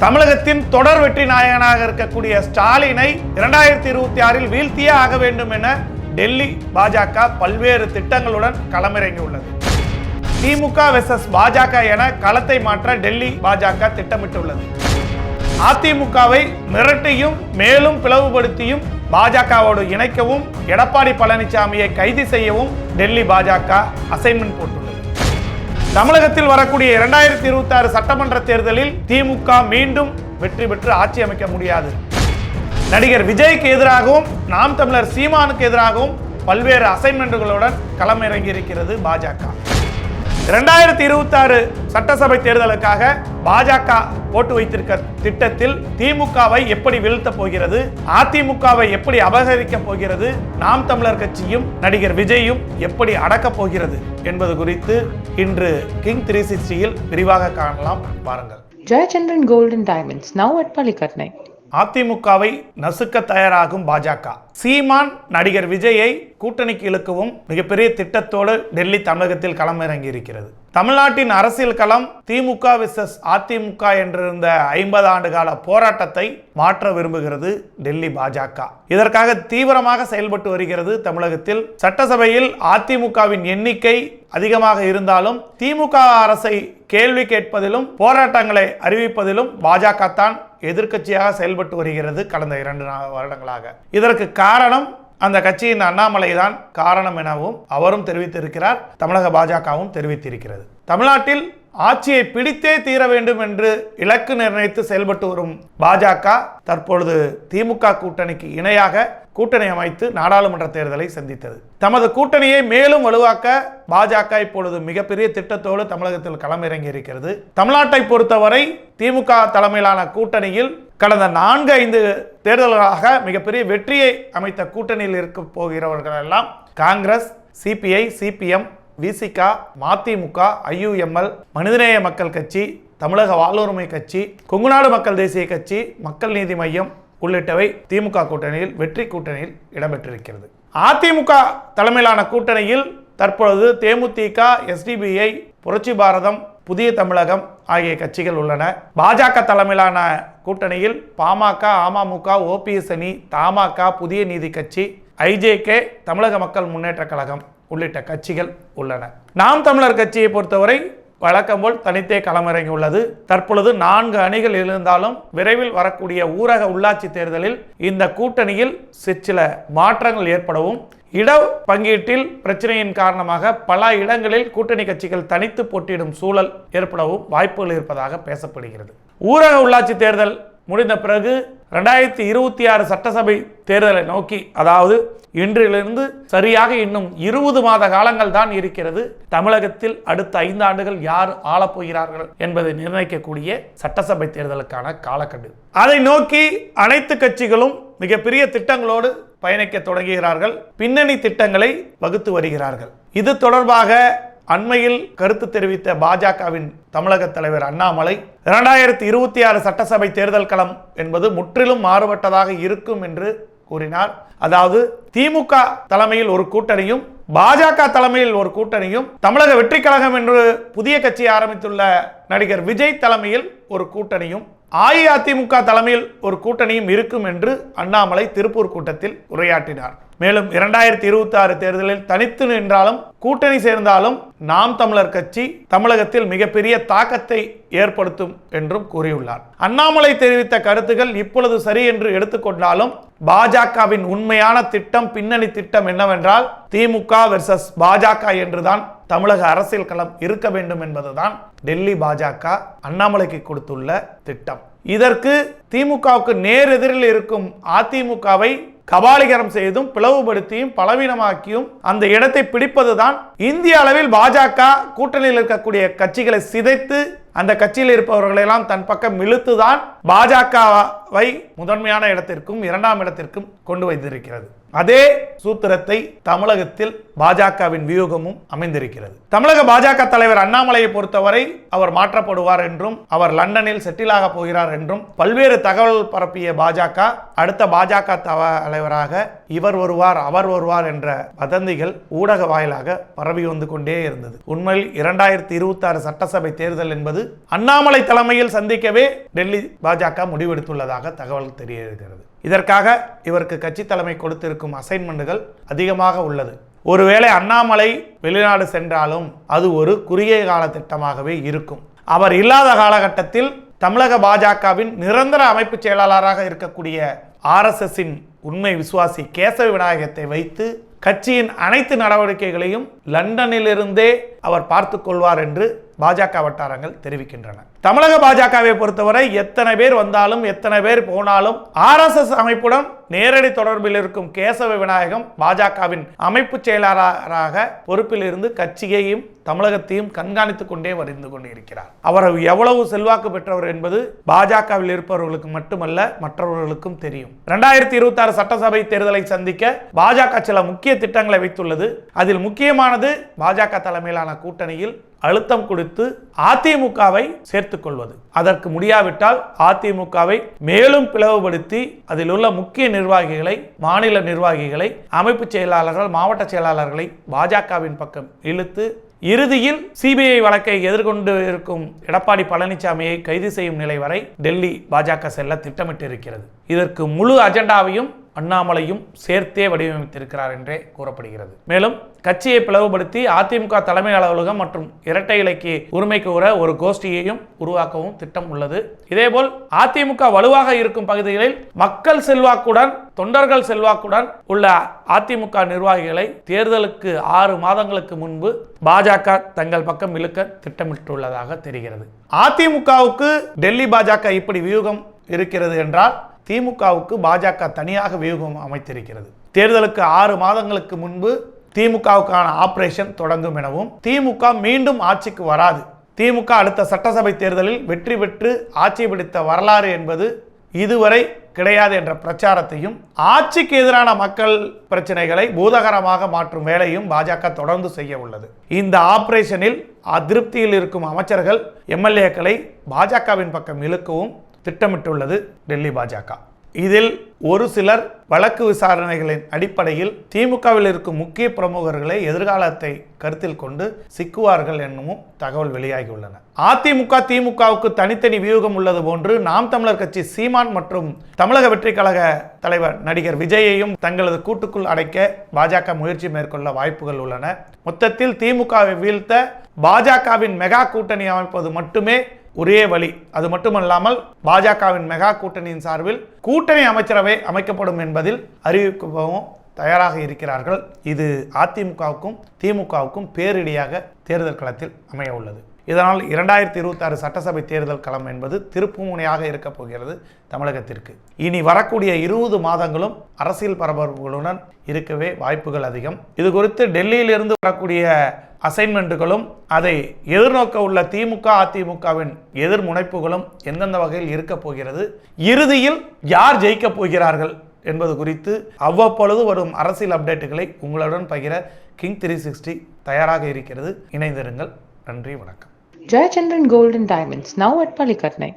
தமிழகத்தின் தொடர் வெற்றி நாயகனாக இருக்கக்கூடிய ஸ்டாலினை 2026 வீழ்த்தியே ஆக வேண்டும் என டெல்லி பாஜக பல்வேறு திட்டங்களுடன் களமிறங்கியுள்ளது. திமுக வெர்சஸ் பாஜக என களத்தை மாற்ற டெல்லி பாஜக திட்டமிட்டுள்ளது. அதிமுகவை மிரட்டியும் மேலும் பிளவுபடுத்தியும் பாஜகவோடு இணைக்கவும் எடப்பாடி பழனிசாமியை கைது செய்யவும் டெல்லி பாஜக அசைன்மெண்ட் போட்டுள்ளது. தமிழகத்தில் வரக்கூடிய 2026 சட்டமன்ற தேர்தலில் திமுக மீண்டும் வெற்றி பெற்று ஆட்சி அமைக்க முடியாது. நடிகர் விஜய்க்கு எதிராகவும் நாம் தமிழர் சீமானுக்கு எதிராகவும் பல்வேறு அசைன்மெண்டுகளுடன் களமிறங்கி இருக்கிறது பாஜக. 2026 சட்டசபை தேர்தலுக்காக பாஜக போட்டு வைத்திருக்க திட்டத்தில் திமுகவை எப்படி வீழ்த்த போகிறது, அதிமுகவை எப்படி அபகரிக்க போகிறது, நாம் தமிழர் கட்சியும் நடிகர் விஜயும் எப்படி அடக்கப் போகிறது என்பது குறித்து இன்று கிங் 360 விரிவாக காணலாம். பாருங்கள். Jayachandran golden diamonds now at பள்ளிக்கட்னை. அதிமுகவை நசுக்க தயாராகும் பாஜக. சீமான் நடிகர் விஜயை கூட்டணிக்கு இழுக்கவும் மிகப்பெரிய திட்டத்தோடு டெல்லி தமிழகத்தில் களமிறங்கி இருக்கிறது. தமிழ்நாட்டின் அரசியல் களம் திமுக வெர்சஸ் அதிமுக என்றிருந்த 50 ஆண்டு கால போராட்டத்தை மாற்ற விரும்புகிறது டெல்லி பாஜக. இதற்காக தீவிரமாக செயல்பட்டு வருகிறது. தமிழகத்தில் சட்டசபையில் அதிமுகவின் எண்ணிக்கை அதிகமாக இருந்தாலும் திமுக அரசை கேள்வி கேட்பதிலும் போராட்டங்களை அறிவிப்பதிலும் பாஜக தான் எதிர்க்கட்சியாக செயல்பட்டு வருகிறது கடந்த 2 வருடங்களாக. இதற்கு காரணம் அந்த கட்சியின் அண்ணாமலை தான் காரணம் எனவும் அவரும் தெரிவித்திருக்கிறார். தமிழக பாஜகவும் தெரிவித்திருக்கிறது. தமிழ்நாட்டில் ஆட்சியை பிடித்தே தீர வேண்டும் என்று இலக்கு நிர்ணயித்து செயல்பட்டு வரும் பாஜக தற்பொழுது திமுக கூட்டணிக்கு இணையாக கூட்டணி அமைத்து நாடாளுமன்ற தேர்தலை சந்தித்தது. தமது கூட்டணியை மேலும் வலுவாக்க பாஜக இப்பொழுது மிகப்பெரிய திட்டத்தோடு தமிழகத்தில் களமிறங்கி இருக்கிறது. தமிழ்நாட்டை பொறுத்தவரை திமுக தலைமையிலான கூட்டணியில் கடந்த 4-5 தேர்தல்களாக மிகப்பெரிய வெற்றியை அமைத்த கூட்டணியில் இருக்க போகிறவர்கள் எல்லாம் காங்கிரஸ், சிபிஐ, சிபிஎம், விசிக, மதிமுக, ஐயுஎம்எல், மனிதநேய மக்கள் கட்சி, தமிழக வாழ்வுரிமை கட்சி, கொங்குநாடு மக்கள் தேசிய கட்சி, மக்கள் நீதி மையம் உள்ளிட்டவை திமுக கூட்டணியில் வெற்றி கூட்டணியில் இடம்பெற்றிருக்கிறது. அதிமுக தலைமையிலான கூட்டணியில் தற்பொழுது தேமுதிக, எஸ்டிபிஐ, புரட்சி பாரதம், புதிய தமிழகம் ஆகிய கட்சிகள் உள்ளன. பாஜக தலைமையிலான கூட்டணியில் பாமக, அமமுக, ஓபிஎஸ் அணி, தமாக, புதிய நீதி கட்சி, ஐஜேகே, தமிழக மக்கள் முன்னேற்ற கழகம் உள்ளிட்ட கட்சிகள் உள்ளன. நாம் தமிழர் கட்சியை பொறுத்தவரை வழக்கம் போல் தனித்தே களமிறங்கி உள்ளது. தற்பொழுது 4 அணிகள் இருந்தாலும் விரைவில் வரக்கூடிய ஊரக உள்ளாட்சி தேர்தலில் இந்த கூட்டணியில் சிற்சில மாற்றங்கள் ஏற்படவும் இட பங்கீட்டில் பிரச்சனையின் காரணமாக பல இடங்களில் கூட்டணி கட்சிகள் தனித்து போட்டியிடும் சூழல் ஏற்படவும் வாய்ப்புகள் இருப்பதாக பேசப்படுகிறது. ஊரக உள்ளாட்சி தேர்தல் முடிந்த பிறகு 2026 சட்டசபை தேர்தலை நோக்கி, அதாவது இன்றிலிருந்து சரியாக இன்னும் 20 மாத காலங்கள் தான் இருக்கிறது. தமிழகத்தில் அடுத்த 5 ஆண்டுகள் யார் ஆளப்போகிறார்கள் என்பதை நிர்ணயிக்கக்கூடிய சட்டசபை தேர்தலுக்கான காலக்கெடு. அதை நோக்கி அனைத்து கட்சிகளும் மிகப்பெரிய திட்டங்களோடு பயணிக்க தொடங்குகிறார்கள். பின்னணி திட்டங்களை வகுத்து வருகிறார்கள். இது தொடர்பாக அண்மையில் கருத்து தெரிவித்த பாஜகவின் தமிழக தலைவர் அண்ணாமலை 2026 சட்டசபை தேர்தல் களம் என்பது முற்றிலும் மாறுபட்டதாக இருக்கும் என்று கூறினார். அதாவது திமுக தலைமையில் ஒரு கூட்டணியும் பாஜக தலைமையில் ஒரு கூட்டணியும், தமிழக வெற்றி கழகம் என்று புதிய கட்சி ஆரம்பித்துள்ள நடிகர் விஜய் தலைமையில் ஒரு கூட்டணியும், அஇஅதிமுக தலைமையில் ஒரு கூட்டணியும் இருக்கும் என்று அண்ணாமலை திருப்பூர் கூட்டத்தில் உரையாற்றினார். மேலும் 2026 தேர்தலில் தனித்து நின்றாலும் கூட்டணி சேர்ந்தாலும் நாம் தமிழர் கட்சி தமிழகத்தில் மிகப்பெரிய தாக்கத்தை ஏற்படுத்தும் என்றும் கூறியுள்ளார். அண்ணாமலை தெரிவித்த கருத்துக்கள் இப்பொழுது சரி என்று எடுத்துக்கொண்டாலும் பாஜகவின் உண்மையான திட்டம், பின்னணி திட்டம் என்னவென்றால் திமுக வெர்சஸ் பாஜக என்றுதான் தமிழக அரசியல் களம் இருக்க வேண்டும் என்பதுதான் டெல்லி பாஜக அண்ணாமலைக்கு கொடுத்துள்ள திட்டம். இதற்கு திமுகவுக்கு நேர் எதிரில் இருக்கும் அதிமுகவை கபாலிகரம் செய்தும் பிளவுபடுத்தியும் பலவீனமாக்கியும் அந்த இடத்தை பிடிப்பதுதான் இந்திய அளவில் பாஜக கூட்டணியில் இருக்கக்கூடிய கட்சிகளை சிதைத்து அந்த கட்சியில் இருப்பவர்களெல்லாம் தன் பக்கம் இழுத்துதான் பாஜகவை முதன்மையான இடத்திற்கும் 2ஆம் இடத்திற்கும் கொண்டு வைத்திருக்கிறது. அதே சூத்திரத்தை தமிழகத்தில் பாஜகவின் வியூகமும் அமைந்திருக்கிறது. தமிழக பாஜக தலைவர் அண்ணாமலையை பொறுத்தவரை அவர் மாற்றப்படுவார் என்றும் அவர் லண்டனில் செட்டில் ஆக போகிறார் என்றும் பல்வேறு தகவல் பரப்பிய பாஜக அடுத்த பாஜக தலைவராக இவர் வருவார் அவர் வருவார் என்ற வதந்திகள் ஊடக வாயிலாக பரவி வந்து கொண்டே இருந்தது. உண்மையில் 2026 சட்டசபை தேர்தல் என்பது அண்ணாமலை தலைமையில் சந்திக்கவே டெல்லி பாஜக முடிவெடுத்துள்ளதாக தகவல் தெரிய இருக்கிறது. இதற்காக இவருக்கு கட்சி தலைமை கொடுத்திருக்கும் அசைன்மெண்ட்டுகள் அதிகமாக உள்ளது. ஒருவேளை அண்ணாமலை வெளிநாடு சென்றாலும் அது ஒரு குறுகிய கால திட்டமாகவே இருக்கும். அவர் இல்லாத காலகட்டத்தில் தமிழக பாஜகவின் நிரந்தர அமைப்பு செயலாளராக இருக்கக்கூடிய RSSின் உண்மை விசுவாசி கேசவ விநாயகத்தை வைத்து கட்சியின் அனைத்து நடவடிக்கைகளையும் லண்டனிலிருந்தே அவர் பார்த்து கொள்வார் என்று பாஜக வட்டாரங்கள் தெரிவிக்கின்றன. தமிழக பாஜகவை பொறுத்தவரை எத்தனை பேர் வந்தாலும் எத்தனை பேர் போனாலும் RSS அமைப்புடன் நேரடி தொடர்பில் இருக்கும் கேசவ விநாயகம் பாஜகவின் அமைப்பு செயலாளராக பொறுப்பில் இருந்து கட்சியையும் தமிழகத்தையும் கண்காணித்துக் கொண்டே வந்து கொண்டிருக்கிறார். அவர் எவ்வளவு செல்வாக்கு பெற்றவர் என்பது பாஜகவில் இருப்பவர்களுக்கு மட்டுமல்ல மற்றவர்களுக்கும் தெரியும். 2026 சட்டசபை தேர்தலை சந்திக்க பாஜக சில முக்கிய திட்டங்களை வைத்துள்ளது. அதில் முக்கியமானது பாஜக தலைமையிலான கூட்டணியில் அழுத்தம் கொடுத்து அதிமுகவை சேர்த்துக் கொள்வது. அதற்கு முடியாவிட்டால் அதிமுகவை மேலும் பிளவுபடுத்தி அதில் உள்ள முக்கிய நிர்வாகிகளை, மாநில நிர்வாகிகளை, அமைப்பு செயலாளர்கள், மாவட்ட செயலாளர்களை பாஜகவின் பக்கம் இழுத்து இறுதியில் சிபிஐ வழக்கை எதிர்கொண்டு இருக்கும் எடப்பாடி பழனிசாமியை கைது செய்யும் நிலை வரை டெல்லி பாஜக செல்ல திட்டமிட்டிருக்கிறது. இதற்கு முழு அஜெண்டாவையும் அண்ணாமலையும் சேர்த்தே வடிவமைத்திருக்கிறார் என்றே கூறப்படுகிறது. மேலும் கட்சியை பிளவுபடுத்தி அதிமுக தலைமை அலுவலகம் மற்றும் இரட்டை இலைக்கு உரிமை கோர ஒரு கோஷ்டியையும் உருவாக்கவும் திட்டம் உள்ளது. இதேபோல் அதிமுக வலுவாக இருக்கும் பகுதிகளில் மக்கள் செல்வாக்குடன், தொண்டர்கள் செல்வாக்குடன் உள்ள அதிமுக நிர்வாகிகளை தேர்தலுக்கு 6 மாதங்களுக்கு முன்பு பாஜக தங்கள் பக்கம் இழுக்க திட்டமிட்டுள்ளதாக தெரிகிறது. அதிமுகவுக்கு டெல்லி பாஜக இப்படி வியூகம் இருக்கிறது என்றால் திமுகவுக்கு பாஜக தனியாக வியூகம் அமைத்திருக்கிறது. தேர்தலுக்கு 6 மாதங்களுக்கு முன்பு திமுகவுக்கான ஆபரேஷன் தொடங்கும் எனவும் திமுக மீண்டும் ஆட்சிக்கு வராது, திமுக அடுத்த சட்டசபை தேர்தலில் வெற்றி பெற்று ஆட்சி பிடித்த வரலாறு என்பது இதுவரை கிடையாது என்ற பிரச்சாரத்தையும் ஆட்சிக்கு எதிரான மக்கள் பிரச்சனைகளை பூதகரமாக மாற்றும் வேலையும் பாஜக தொடர்ந்து செய்ய உள்ளது. இந்த ஆபரேஷனில் அதிருப்தியில் இருக்கும் அமைச்சர்கள், MLAக்களை பாஜகவின் பக்கம் இழுக்கவும் திட்டமிட்டுள்ளது டெல்லி பாஜக. இதில் ஒரு சிலர் வழக்கு விசாரணைகளின் அடிப்படையில் திமுகவில் இருக்கும் முக்கிய பிரமுகர்களை எதிர்காலத்தை கருத்தில் கொண்டு சிக்குவார்கள் என்னும் தகவல் வெளியாகியுள்ளன. அதிமுக திமுகவுக்கு தனித்தனி வியூகம் உள்ளது போன்று நாம் தமிழர் கட்சி சீமான் மற்றும் தமிழக வெற்றி கழக தலைவர் நடிகர் விஜயையும் தங்களது கூட்டுக்குள் அடைக்க பாஜக முயற்சி மேற்கொள்ள வாய்ப்புகள் உள்ளன. மொத்தத்தில் திமுகவை வீழ்த்த பாஜகவின் மெகா கூட்டணி அமைப்பது மட்டுமே ஒரே வழி. அது மட்டுமல்லாமல் பாஜகவின் மெகா கூட்டணியின் சார்பில் கூட்டணி அமைச்சரவை அமைக்கப்படும் என்பதில் அறிவிக்கவும் தயாராக இருக்கிறார்கள். இது அதிமுகவுக்கும் திமுகவுக்கும் பேரிடியாக தேர்தல் களத்தில் அமைய உள்ளது. இதனால் 2026 சட்டசபை தேர்தல் களம் என்பது திருப்புமுனையாக இருக்க போகிறது தமிழகத்திற்கு. இனி வரக்கூடிய 20 மாதங்களும் அரசியல் பரபரப்புகளுடன் இருக்கவே வாய்ப்புகள் அதிகம். இது குறித்து டெல்லியிலிருந்து வரக்கூடிய அசைன்மெண்ட்டுகளும் அதை எதிர்நோக்க உள்ள திமுக அதிமுகவின் எதிர்முனைப்புகளும் எந்தெந்த வகையில் இருக்க போகிறது, இறுதியில் யார் ஜெயிக்க போகிறார்கள் என்பது குறித்து அவ்வப்பொழுது வரும் அரசியல் அப்டேட்டுகளை உங்களுடன் பகிர கிங் 360 தயாராக இருக்கிறது. இணைந்திருங்கள். நன்றி, வணக்கம். Jayachandran Gold and Diamonds, now at Palikatnai.